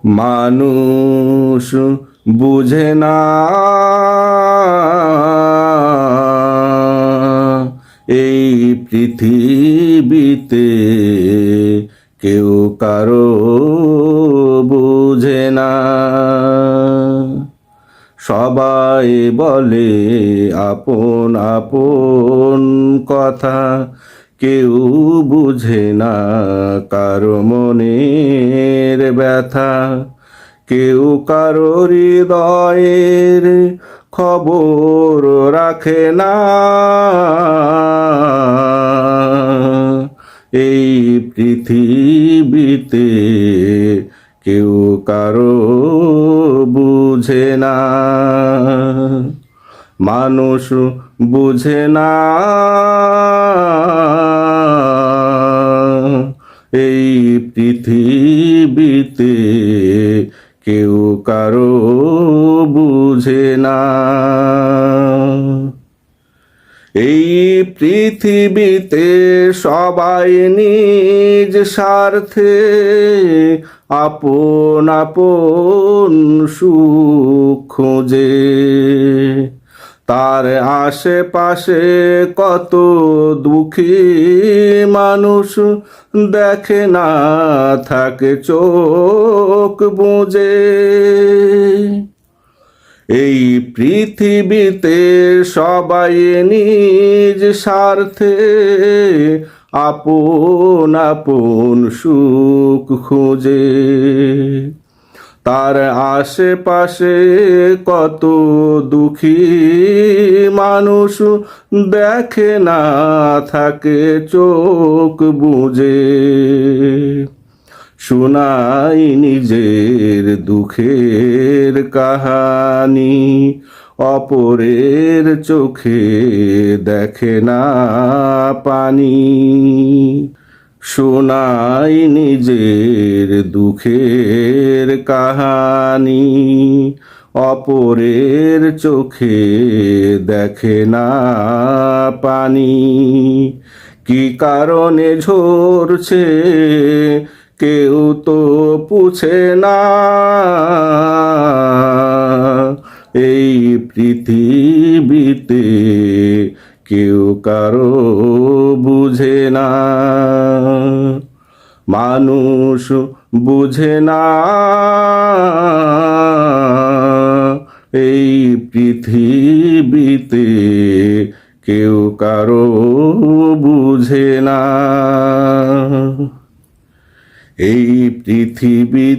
মানুষ বুঝে না এই পৃথিবীতে কেউ কারো বুঝে না। সবাই বলে আপন আপন কথা, কেউ বুঝে না কারো মনের ব্যথা। কেউ কারো হৃদয়ের খবর রাখে না। এই পৃথিবীতে কেউ কারো বুঝে না। মানুষ বুঝে না এই পৃথিবীতে কেউ কারো বুঝে না। এই পৃথিবীতে সবাই নিজ স্বার্থে আপন আপন সুখ খোঁজে। তার আশেপাশে কত দুঃখী মানুষ দেখে না, থাকে চোখ বুজে। এই পৃথিবীতে সবাই নিজ স্বার্থে আপন আপন সুখ খোঁজে। তার আশেপাশে কত দুঃখী মানুষ দেখে না, থাকে চোখ বুজে। শোনাই নিজের দুঃখের কাহানি, অপরের চোখে দেখে না পানি। শোনাই নিজের দুঃখের কাহানি, অপরের চোখে দেখে না পানি। কি কারণে ঝরছে কেউ তো পুছে না। এই পৃথিবীতে কেউ কারো বুঝে না। মানুষ বুঝে না এই পৃথিবীতে কেউ কারো বুঝে না। এই পৃথিবী